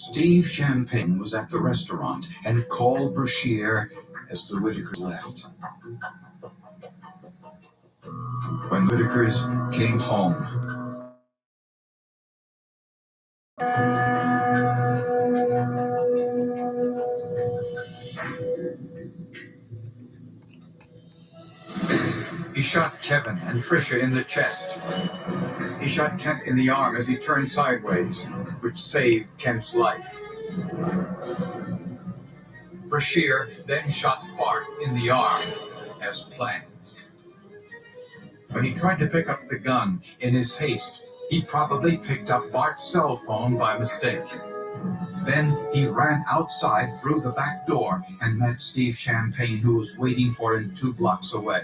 Steve Champagne was at the restaurant and called Brashear as the Whitakers left. When Whitakers came home, he shot Kevin and Tricia in the chest. He shot Kent in the arm as he turned sideways, which saved Kent's life. Brashear then shot Bart in the arm, as planned. When he tried to pick up the gun in his haste, he probably picked up Bart's cell phone by mistake. Then he ran outside through the back door and met Steve Champagne, who was waiting for him 2 blocks away.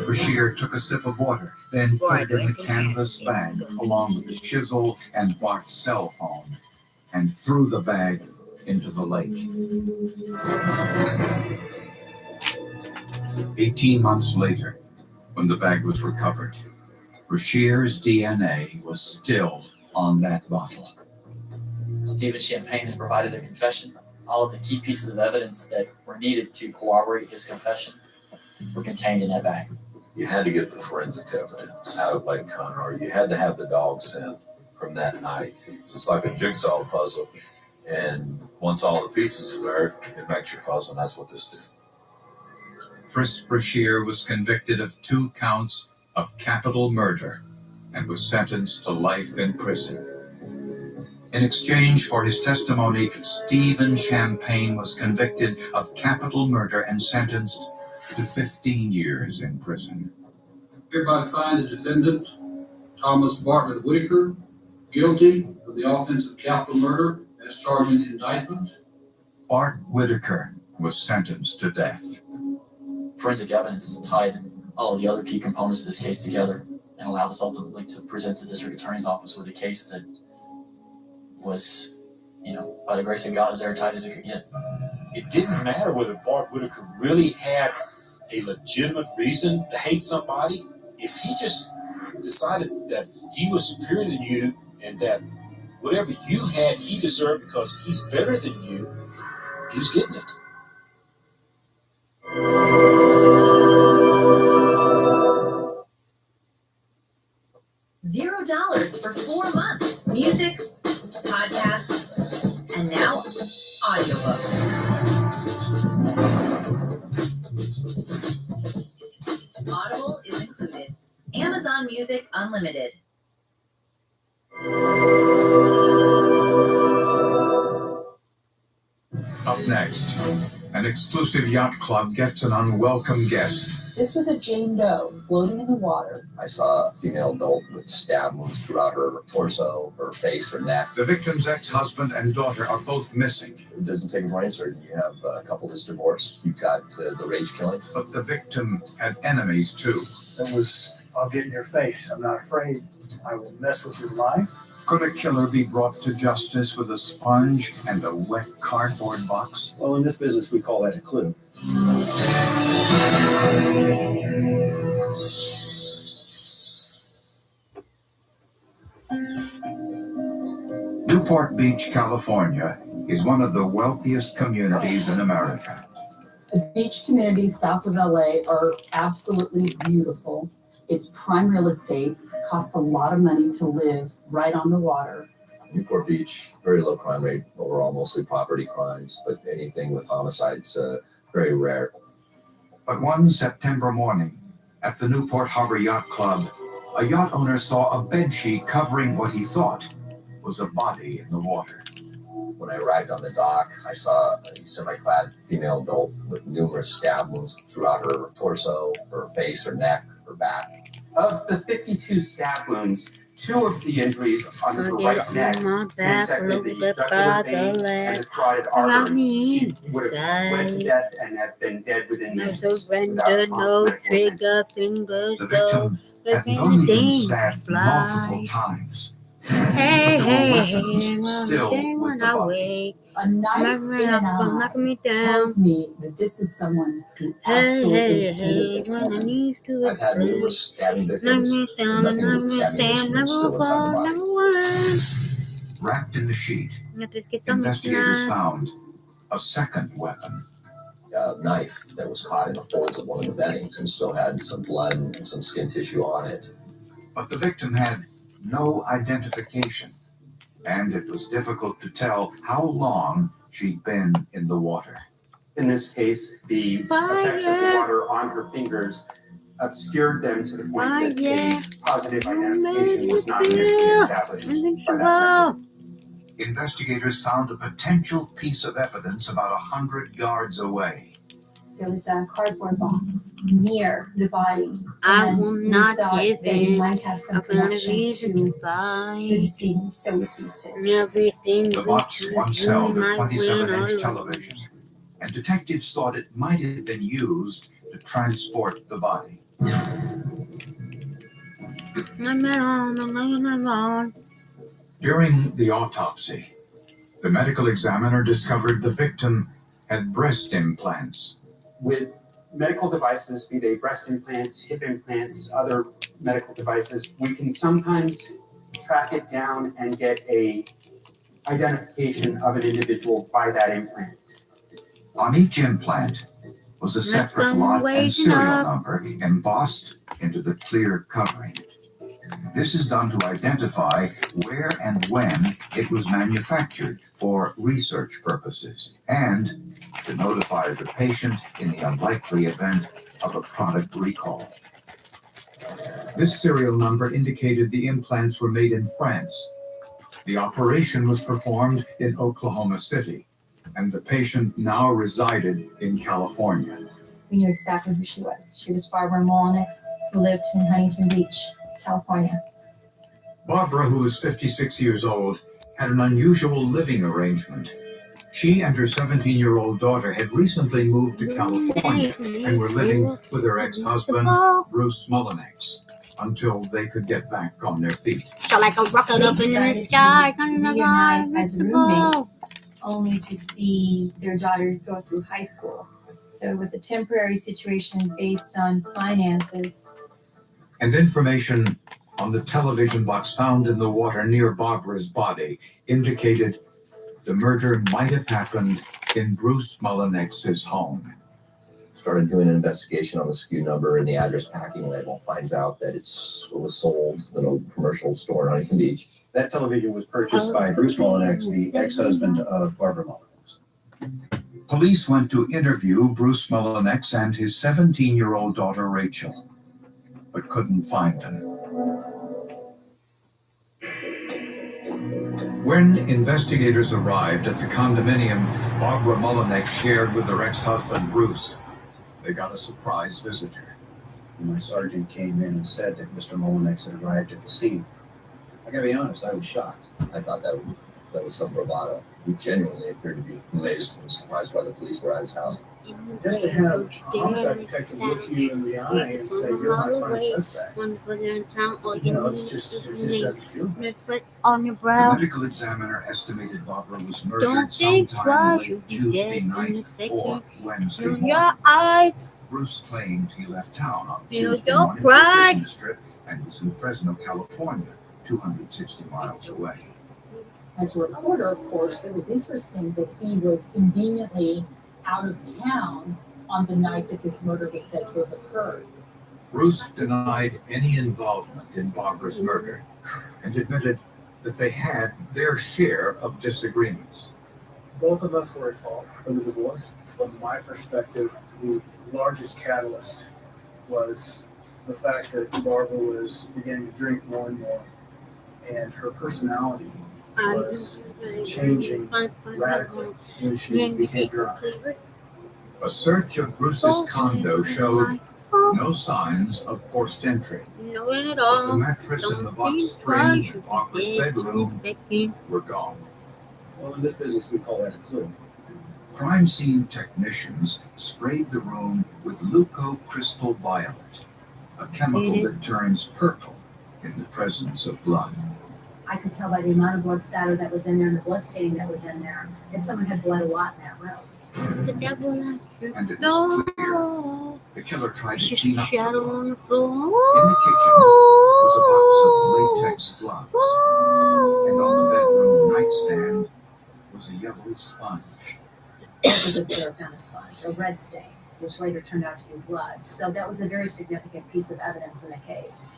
Brashear took a sip of water, then put it in the canvas bag along with the chisel and Bart's cell phone, and threw the bag into the lake. 18 months later, when the bag was recovered, Brashear's DNA was still on that bottle. Stephen Champagne had provided a confession. All of the key pieces of evidence that were needed to corroborate his confession were contained in that bag. You had to get the forensic evidence out of Lake Conroe. You had to have the dog scent from that night. It's like a jigsaw puzzle. And once all the pieces are there, it makes your puzzle, and that's what this did. Tris Brashear was convicted of 2 counts of capital murder and was sentenced to life in prison. In exchange for his testimony, Stephen Champagne was convicted of capital murder and sentenced to 15 years in prison. Hereby find the defendant, Thomas Bartlett Whitaker, guilty of the offense of capital murder as charged in the indictment. Bart Whitaker was sentenced to death. Forensic evidence tied all of the other key components of this case together and allowed us ultimately to present the district attorney's office with a case that was, by the grace of God, as airtight as it could get. It didn't matter whether Bart Whitaker really had a legitimate reason to hate somebody. If he just decided that he was superior than you and that whatever you had, he deserved because he's better than you, he was getting it. $0 for 4 months. Music, podcasts, and now audiobooks. Audible is included. Amazon Music Unlimited. Up next, an exclusive yacht club gets an unwelcome guest. This was a Jane Doe floating in the water. I saw a female adult with stab wounds throughout her torso, her face, her neck. The victim's ex-husband and daughter are both missing. It doesn't take a brain surgeon. You have a couple that's divorced. You've got the rage killing. But the victim had enemies too. It was, I'll get in your face. I'm not afraid. I will mess with your life. Could a killer be brought to justice with a sponge and a wet cardboard box? Well, in this business, we call that a clue. Newport Beach, California, is one of the wealthiest communities in America. The beach communities south of LA are absolutely beautiful. It's prime real estate, costs a lot of money to live right on the water. Newport Beach, very low crime rate overall, mostly property crimes, but anything with homicides, very rare. But one September morning, at the Newport Harbor Yacht Club, a yacht owner saw a bedsheet covering what he thought was a body in the water. When I arrived on the dock, I saw a semi-clad female adult with numerous stab wounds throughout her torso, her face, her neck, her back. Of the 52 stab wounds, 2 of the injuries on her right neck transected the jugular vein and the carotid artery. She would have bled to death and have been dead within minutes. Surrender, no trigger fingers. The victim had known been stabbed multiple times. Hey, Still with the body. A knife in an eye tells me that this is someone who absolutely hated this woman. I've had numerous stabbing victims, but nothing with stabbing victims still looks like a body. Wrapped in the sheet, Investigators investigators found a second weapon. A knife that was caught in the folds of one of the beddings and still had some blood and some skin tissue on it. But the victim had no identification, and it was difficult to tell how long she'd been in the water. In this case, the effects of the water on her fingers obscured them to the point that a positive identification was not initially established by that method. Investigators found a potential piece of evidence about 100 yards away. There was a cardboard box near the body. I and will we not thought give that it in. might have some I'm gonna connection read to the the decedent, so we seized it. Everything The box once held a 27-inch television, and detectives thought it might have been used to transport the body. During the autopsy, the medical examiner discovered the victim had breast implants. With medical devices, be they breast implants, hip implants, other medical devices, we can sometimes track it down and get a identification of an individual by that implant. On each implant was a separate lot and serial number embossed into the clear covering. This is done to identify where and when it was manufactured for research purposes and to notify the patient in the unlikely event of a product recall. This serial number indicated the implants were made in France. The operation was performed in Oklahoma City, and the patient now resided in California. We knew exactly who she was. She was Barbara Molnix, who lived in Huntington Beach, California. Barbara, who was 56 years old, had an unusual living arrangement. She and her 17-year-old daughter had recently moved to California and were living with her ex-husband, Bruce Mullinex, until they could get back on their feet. So like a rocket up in the sky, reunite as roommates, only to see their daughter go through high school. So it was a temporary situation based on finances. And information on the television box found in the water near Barbara's body indicated the murder might have happened in Bruce Mullinex's home. Started doing an investigation on the SKU number and the address packing label. Finds out that it was sold in a commercial store in Huntington Beach. That television was purchased by Bruce Mullinex, the ex-husband of Barbara Mullinex. Police went to interview Bruce Mullinex and his 17-year-old daughter Rachel, but couldn't find them. When investigators arrived at the condominium Barbara Mullinex shared with her ex-husband Bruce, they got a surprise visitor. My sergeant came in and said that Mr. Mullinex had arrived at the scene. I gotta be honest, I was shocked. I thought that was some bravado. He genuinely appeared to be amazed and surprised why the police were at his house. Just to have a homicide detective look you in the eye and say you're my prime suspect. You know, it just doesn't feel good. On your The brow. medical examiner estimated Barbara was murdered Don't think sometime twice, you late Tuesday get in a night or second. Wednesday In morning. your eyes. Bruce claimed he left town on You Tuesday don't morning for a cry. business trip and was in Fresno, California, 260 miles away. As a reporter, of course, it was interesting that he was conveniently out of town on the night that this murder was said to have occurred. Bruce denied any involvement in Barbara's murder and admitted that they had their share of disagreements. Both of us were at fault for the divorce. From my perspective, the largest catalyst was the fact that Barbara was beginning to drink more and more, and her personality was changing radically when she became drunk. A search of Bruce's condo showed no signs of forced entry. No, not at The all. mattress and the Don't box think spring twice, in you Barbara's get in a bedroom second. were gone. Well, in this business, we call that a clue. Crime scene technicians sprayed the room with leucocrystal violet, a chemical that turns purple in the presence of blood. I could tell by the amount of blood spatter that was in there and the blood staining that was in there that someone had bled a lot in that room. The devil likes you. And it was clear No. the killer tried It's to just clean a up the shadow blood. on the floor. In the kitchen was a box of latex gloves, and on the bedroom nightstand was a yellow sponge. It was a Terrapana sponge, a red stain, which later turned out to be blood. So that was a very significant piece of evidence in the case.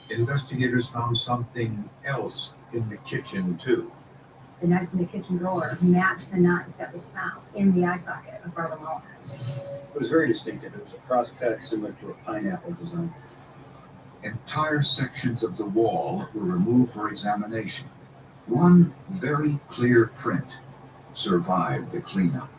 Investigators found something else in the kitchen, too. The knives in the kitchen drawer matched the knife that was found in the eye socket of Barbara Mullins. It was very distinctive. It was a cross-cut similar to a pineapple design. Entire sections of the wall were removed for examination. One very clear print survived the cleanup.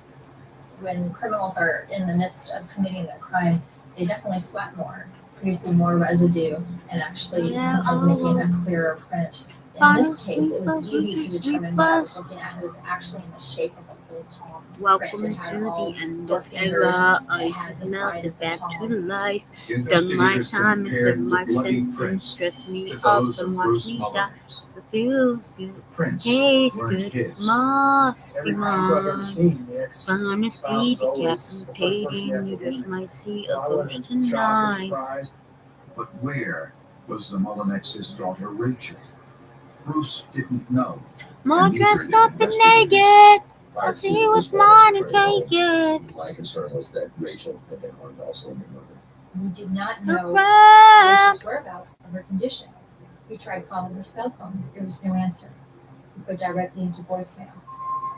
When criminals are in the midst of committing their crime, they definitely sweat more, producing more residue, and actually sometimes making a clearer print. In this case, it was easy to determine what I was looking at. It was actually in the shape of a full palm. Welcome to the end of era. I smell the back to life. The my time is in my sentence. Stress me up and watch me die. It feels good. Tastes good. Must be Every crime show I've ever mine. seen, the Honesty spouse is always the first person decapitating. you have to You just eliminate. might see I a ghost wasn't shocked or tonight. surprised. But where was the Mullinex's daughter Rachel? Bruce didn't know. More And neither dressed did up and investigators. naked. Prior to He was this murder, mine to betrayal, take it. my concern was that Rachel had been harmed also in the murder. We did not know Hooray! Rachel's whereabouts or her condition. We tried calling her cell phone. There was no answer. We go directly into voicemail.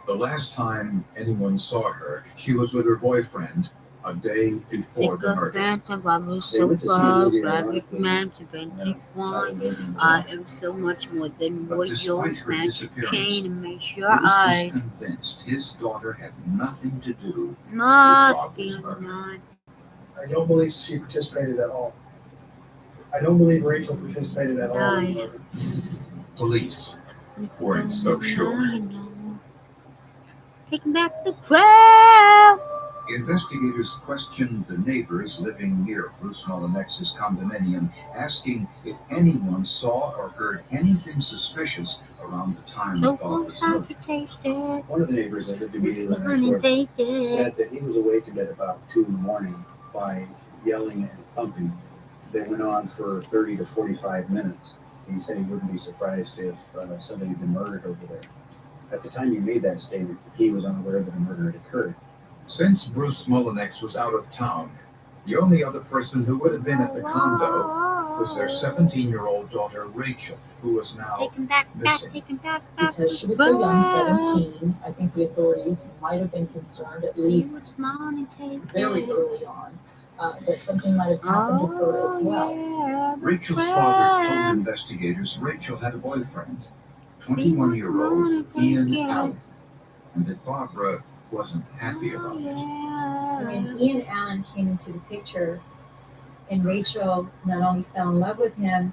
The last time anyone saw her, she was with her boyfriend a day before the murder. Phantom, I was They so went to see the far, movie, graphic ironically, man to enough, 21. titled Lady in the I Night. am so much more than But what despite your her snatch disappearance, chain and make your Bruce was eyes convinced his daughter had nothing to do. must be Barbara's murder. mine. I don't believe she participated at all. I don't believe Rachel participated at all in the murder. Police weren't so sure. Taking back the crown. Investigators questioned the neighbors living near Bruce Mullinex's condominium, asking if anyone saw or heard anything suspicious around the time So of Barbara's time murder. to taste it. One of the neighbors that lived immediately It's next gonna door take it. said that he was awakened at about 2 in the morning by yelling and thumping that went on for 30 to 45 minutes. He said he wouldn't be surprised if somebody had been murdered over there. At the time he made that statement, he was unaware that a murder had occurred. Since Bruce Mullinex was out of town, the only other person who would have been at the condo was their 17-year-old daughter Rachel, who was now Taking back, missing. taking back, Because she was so young, 17, I think the authorities might have been concerned, at least very early on, that something might have happened to her as well. Rachel's father told investigators Rachel had a boyfriend, 21-year-old Ian Allen, and that Barbara wasn't happy about it. When Ian Allen came into the picture and Rachel not only fell in love with him,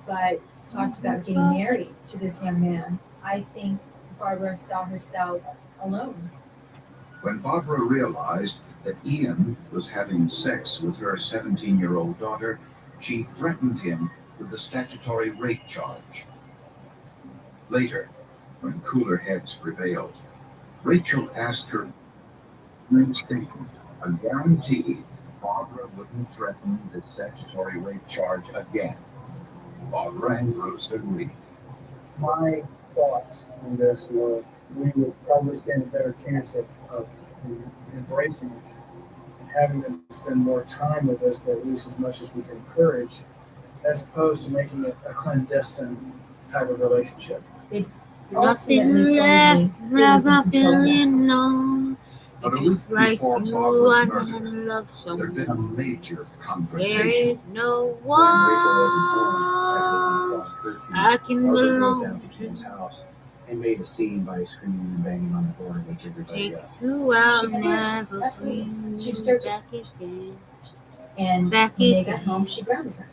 but talked about getting married to this young man, I think Barbara saw herself alone. When Barbara realized that Ian was having sex with her 17-year-old daughter, she threatened him with a statutory rape charge. Later, when cooler heads prevailed, Rachel asked her statement, a guarantee Barbara wouldn't threaten the statutory rape charge again. Barbara and Bruce agreed. My thoughts on this were we would probably stand a better chance of embracing it and having them spend more time with us, or at least as much as we can encourage, as opposed to making it a clandestine type of relationship. Nothing left, rather feeling known. But a week It's like before you Barbara's are murder, gonna love there'd been a someone. major There confrontation. is no When Rachel wasn't home one after the 1 o'clock curfew, I can Barbara drove belong down to to. Ian's house and made a scene by screaming and banging on the door to wake everybody Take up. you out, She did. never Absolutely. bring She you deserved it. back again. And Back when they got again. home, she grounded her.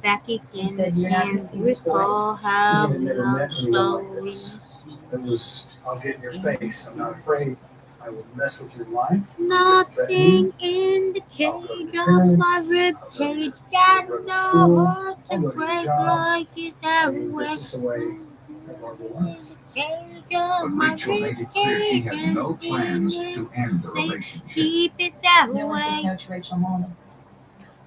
Back again. Said, "You're not gonna Can't see this boy." recall how Ian had never met love anyone like slowly. this. It was, I'll get in your face. I'm not afraid. I will mess with your life. Nothing in the cage of my ribcage. Got Go to no school. heart I'll to go to your break job. like it that I mean, way. this is the way that Barbara was. Cage But of my Rachel made it clear she had ribcage no and plans to end the say, relationship. keep it that No one says way. no to Rachel Mullins.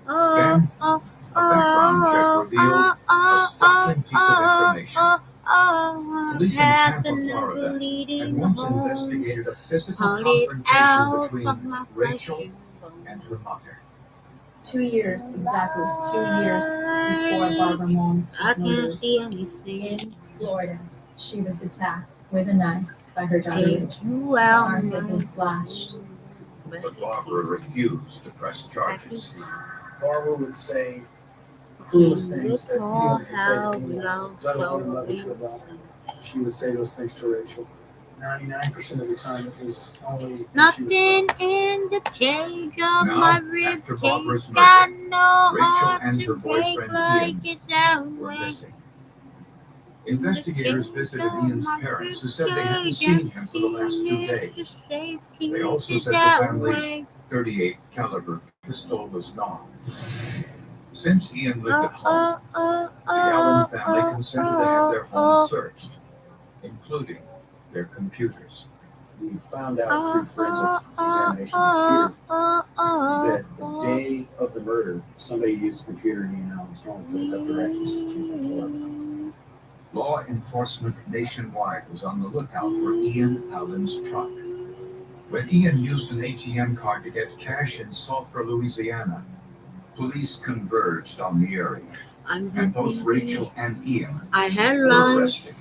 Oh, Then, oh, a background check revealed a stunning piece of information. Police in Tampa, Florida, had once investigated a physical confrontation between Rachel and her mother. 2 years, exactly 2 years before Barbara Mones was murdered in Florida. She was attacked with a knife by her daughter Rachel. Her arms had been slashed. But Barbara refused to press charges. Barbara would say clueless things that anyone could say to anyone, let alone a mother to a daughter. She would say those things to Rachel. 99% of the time, it was only when she was Nothing drunk. in the cage of Now, my rib after cage Barbara's got murder, no Rachel heart and to her break boyfriend like Ian it that were way. missing. Investigators visited Ian's parents, who said they hadn't seen him for the last 2 days. They also said the family's .38 caliber pistol was gone. Since Ian lived at home, the Allen family consented to have their home searched, including their computers. We found out through forensic examination of computers that the day of the murder, somebody used a computer in Ian Allen's home to look up directions to Tampa, Florida. Law enforcement nationwide was on the lookout for Ian Allen's truck. When Ian used an ATM card to get cash in Sulphur, Louisiana, police converged on the area, and both Rachel and Ian I had were lunch. arrested.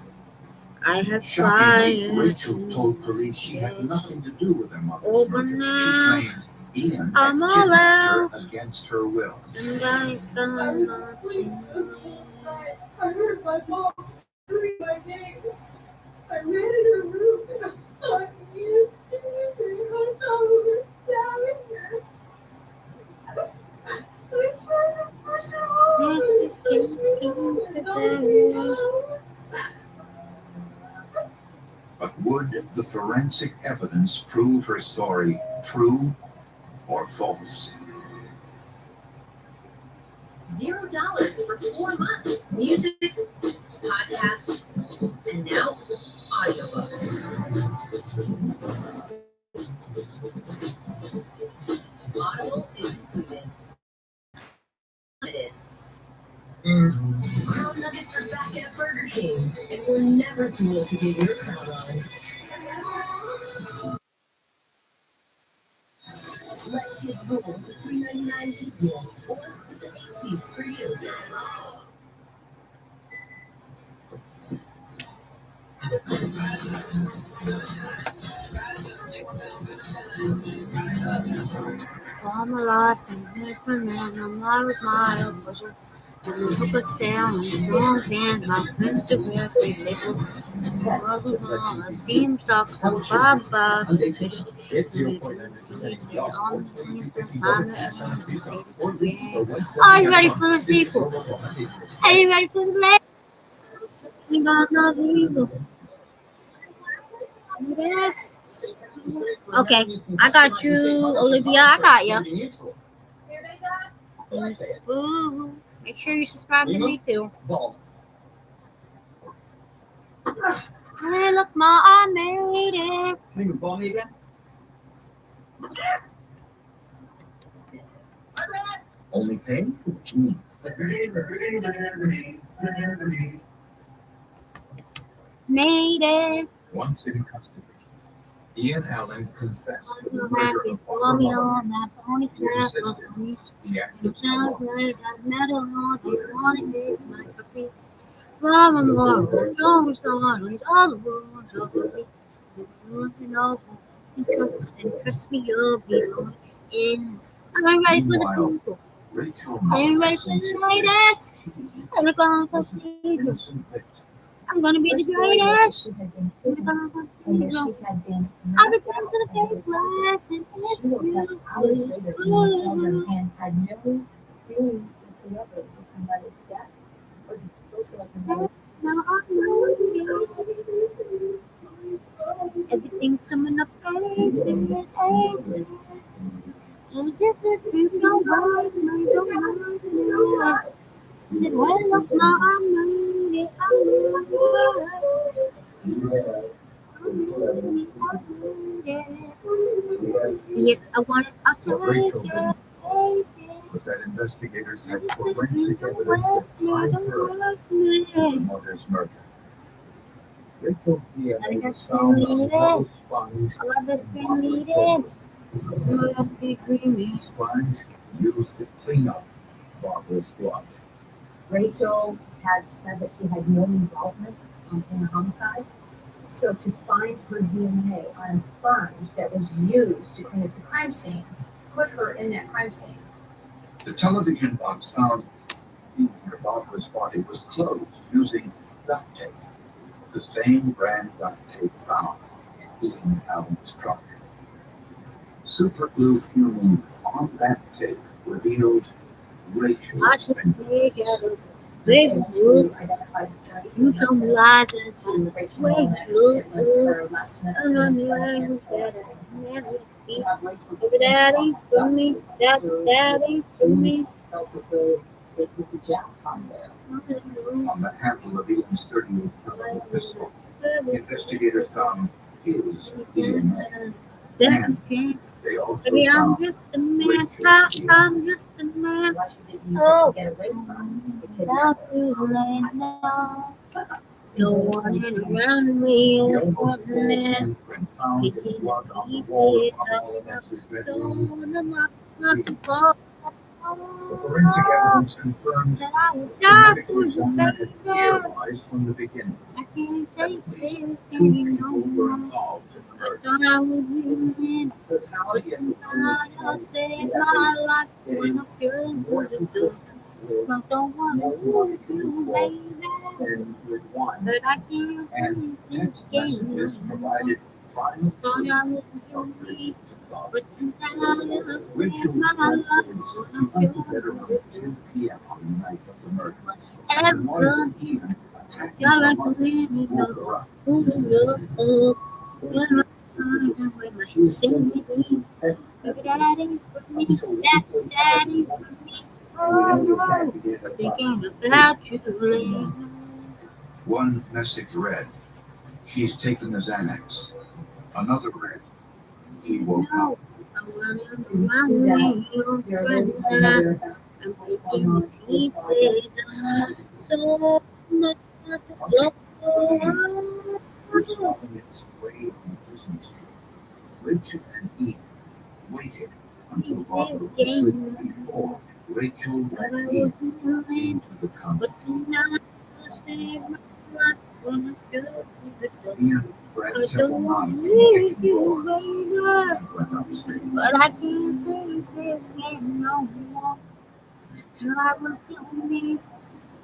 I had Shockingly, fire. Rachel told police she had nothing to do with her mother's Over murder. now. She claimed Ian had I'm all kidnapped her out. against her will. And I done nothing. I heard my mom scream my name. I ran in her room and I saw you. I thought we were down here. I tried to push her over. This is Push me over and knocked me down. But would the forensic evidence prove her story true or false? $0 for 4 months. Music, podcasts, and now audiobooks. Audible is included. Limited. Crown Nuggets are back at Burger King, and we're never too old to get your crown on. Let kids roll with the $3.99 kids meal, or with the 8-piece for you. I'm a lost and different man. I'm not with my opposite. I'm a hook of sound, songs and my friends to wear free label. Brothers on a team socks and bye-bye. It's 0.9% off. Are you ready for the sequel? Are you ready for the last? We got nothing evil. Yes. Okay, I got you, Olivia. I got you. Ooh, make sure you subscribe to me too. Hey, look, Ma, I made it. Think of Bonnie again? Only paying for what you need. Made it. Once in custody, Ian Allen confessed to the I'm murder happy of for Barbara me on Mullins, that pony who insisted saddle. he acted You sound alone. great, I've met all they want to take my coffee. Mama, Mama, don't start with all the words of the you know, trust me, you'll be on in. I'm ready for the Meanwhile, people. Rachel Are you ready Mullins for the insisted greatest? I'm gonna was an innocent victim. I'm gonna be the Her story was greatest. that she had been I'm kidnapped gonna and that she had been I'll knocked return out to the and fake attacked. glass and She woke up hours later in hotel room and had no dealing with whoever with her mother's death. Wasn't supposed to let her mother. now I know you. Everything's coming up aces, aces. As if the truth don't work, I don't know. I said, well, look, now I made it, I made it. See it, I want it, I'll What Rachel take didn't it. know was that investigators had forensic evidence that tied her to her mother's murder. Rachel's DNA I was just found need on it. the marble sponge. I love this in green Barbara's needed. bedroom. Must be creamy. The sponge used to clean up Barbara's blood. Rachel had said that she had no involvement in the homicide. So to find her DNA on a sponge that was used to clean up the crime scene, put her in that crime scene. The television box found near Barbara's body was closed using duct tape, the same brand duct tape found in Ian Allen's truck. Super glue fuming on that tape revealed I Rachel's should fingerprints. make out of big And wood. to identify the You some lies and some and Rachel way Molinax, look it was good. her last I'm on the line that I never see. Daddy for me, daddy for me. Felt as though they put the jackpot there. On the handle of Ian's 38 caliber pistol, investigators found his DNA. Second chance. They also Baby, I'm found just a man. Rachel's I'm just a man. Why she didn't use it Oh, to get away from the without kidnapper. you laying down. No one around me The is almost full wondering. handprint found in Picking blood on the pieces wall of of Molinex's my bedroom. soul and my Seems. heart. The forensic evidence confirmed That I would the die medical for you, examiner had baby. theorized from the beginning I can't that take at least this 2 anymore. people were involved in the murder. Thought I was losing, but Totality of the tonight I evidence saved is my life it when I is feel more good. consistent with I don't want more to lose you, unusual baby, than with one. but I can't And take text this messages anymore. provided final Thought I proof was of losing, Rachel's involvement. but tonight I Rachel saved my told life police when she I went to feel bed around good. 10 p.m. on the night of the murder. And the noise Ever, of Ian attacking y'all her like to mother live in woke the her up. When my eyes are with my sanity, daddy for me, daddy for me. Oh, thinking about you lately. One message read, "She's taking the Xanax." Another read, "She woke up." No, I want to So you see remind that me of you're when really familiar with that. I'm What's going taking on the with pieces Barbara. of so much to A secret go. train was stopping its way on the business trip. Rachel and Ian waited until Barbara was asleep before Rachel But I let Ian wasn't feeling, into the company. but tonight I saved my life when I should the door. Ian grabbed I several don't knives from the need kitchen you, drawer baby, and went upstairs. but I can't take this game no more. I will kill me,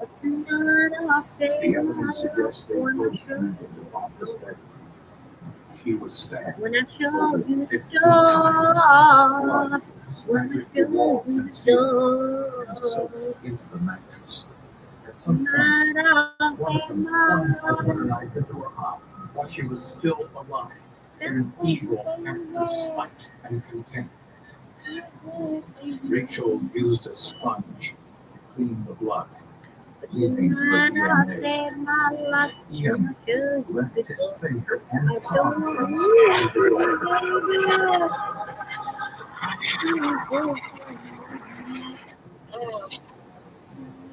but tonight I'll The save my evidence suggests life they when I both should went into Barbara's bedroom. She was stabbed when I show over you the 50 times. door, Blood when I spattered the show walls you and the ceiling and door. soaked into the mattress. At some point, Tonight I'll one of save them my plunged a butter life. knife into her heart while she was still alive in an evil act of spite and contempt. Rachel used a sponge to clean the blood, leaving the Tonight I'll DNA. save my life when Ian I should left his finger I and palm don't prints need on the door. you,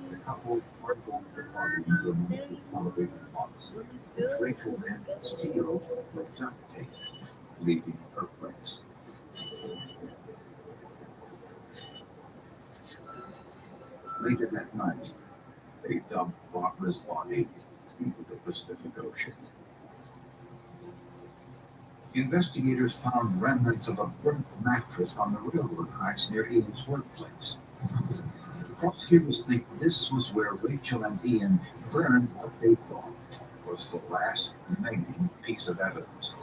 The couple argued regarding the removal of the television box, which Rachel then sealed with duct tape, leaving her prints. Later that night, they dumped Barbara's body into the Pacific Ocean. Investigators found remnants of a burnt mattress on the railroad tracks near Ian's workplace. Prosecutors think this was where Rachel and Ian burned what they thought was the last remaining piece of evidence.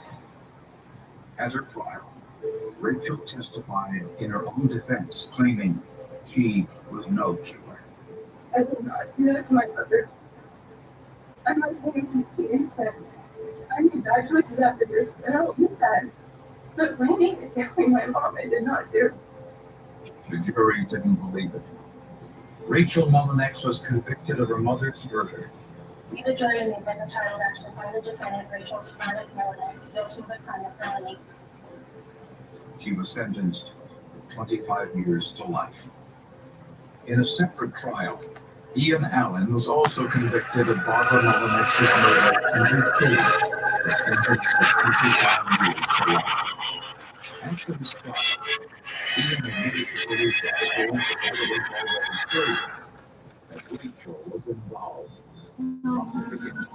At her trial, Rachel testified in her own defense, claiming she was no killer. I would not do that to my brother. I'm not saying he's innocent. I made bad choices afterwards, and I'll admit that. But blaming and killing my mom, I did not do. The jury didn't believe it. Rachel Molinax was convicted of her mother's murder. We, the jury, in the event of trial action, find the defendant, Rachel Scarlett Molinax, guilty of the crime of felony. She was sentenced to 25 years to life. In a separate trial, Ian Allen was also convicted of Barbara Malamex's murder and he was sentenced to 25 years to life. After his trial, Ian admitted to police that the police was already proved that Rachel was involved from the beginning.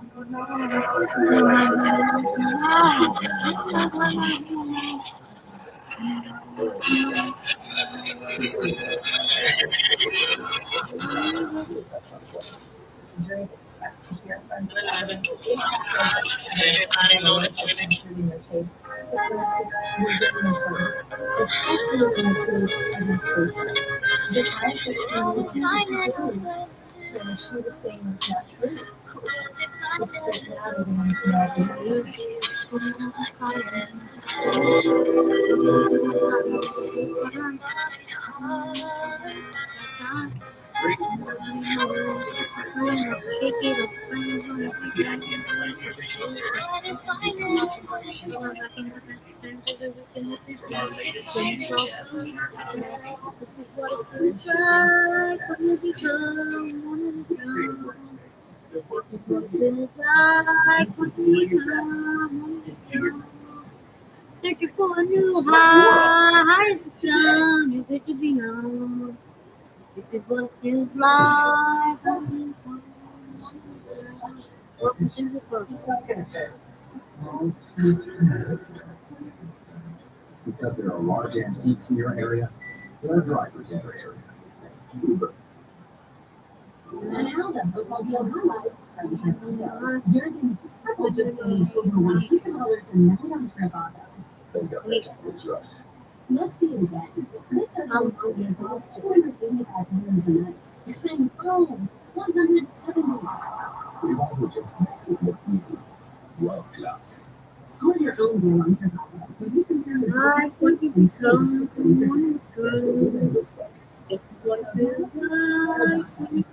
Juries expect to hear from the evidence in their case. Especially in the case of Rachel. This when she was saying was not true. It's the out of Searching for a new high, as the sun, you're good to be home. This is what it feels like. Welcome to the club. Because there are large antiques in your area, there are drivers in your area. Uber. And now the hotel deal highlights from Trivago. You're going to just save over $100 in night on Trivago. Let's see it again. This hotel will cost $285 a night. And oh, $170. Trivago just makes it look easy. World class. Start your own deal on Trivago. When you compare the prices and save 30%. This is what it feels like.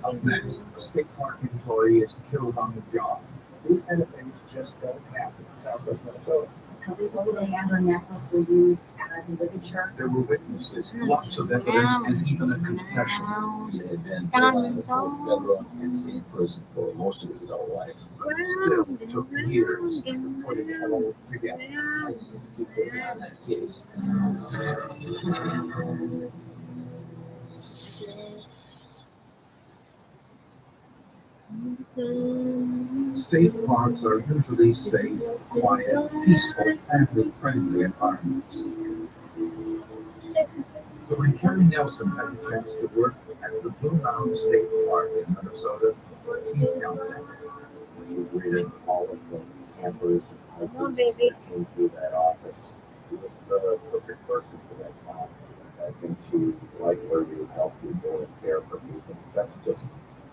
Up next, a state park employee is killed on the job. These kind of things just don't happen in Southwest Minnesota. Kelly Gold and her necklace were used as a ligature. There were witnesses, lots of evidence, and even a confession. He had been put in federal and state prison for most of his adult life. Still, it took years to put it all together. I need to keep working on that case. State parks are usually safe, quiet, peaceful, family-friendly environments. So when Carrie Nelson had the chance to work at the Blue Mountain State Park in Minnesota, she jumped at it. She greeted all of the campers and hikers that came through that office. She was the perfect person for that job. I think she liked where you help people and care for people. That's just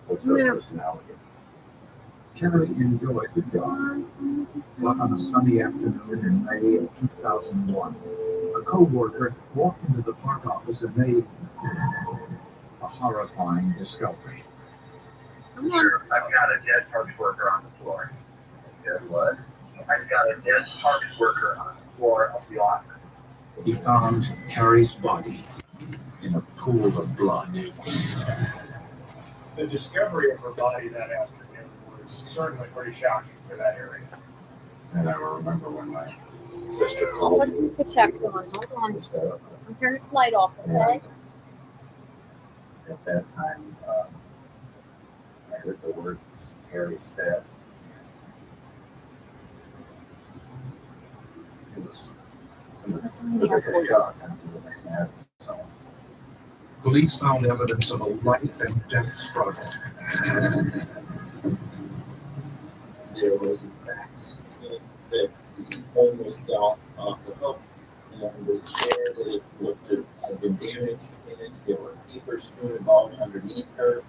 was her personality. Carrie enjoyed the job, but on a sunny afternoon in May of 2001, a co-worker walked into the park office and made a horrifying discovery. I've got a dead parks worker on the floor. Guess what? I've got a dead parks worker on the floor of the office. He found Carrie's body in a pool of blood. The discovery of her body that afternoon was certainly pretty shocking for that area. And I remember when my sister called. Let's do the check on. Hold on. I'm turning this light off, okay? At that time, I heard the words Carrie's dead. It was the biggest shock I've ever had. So. Police found evidence of a life and death struggle. There was in fact that the phone was off the hook, and the chair that it looked to have been damaged in it. There were papers strewn about underneath her.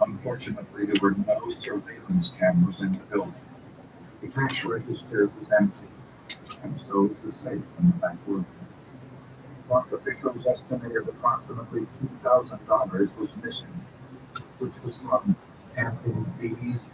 Unfortunately, there were no surveillance cameras in the building. The cash register was empty, and so was the safe in the back room. Park officials estimated approximately $2,000 was missing, which was from camping fees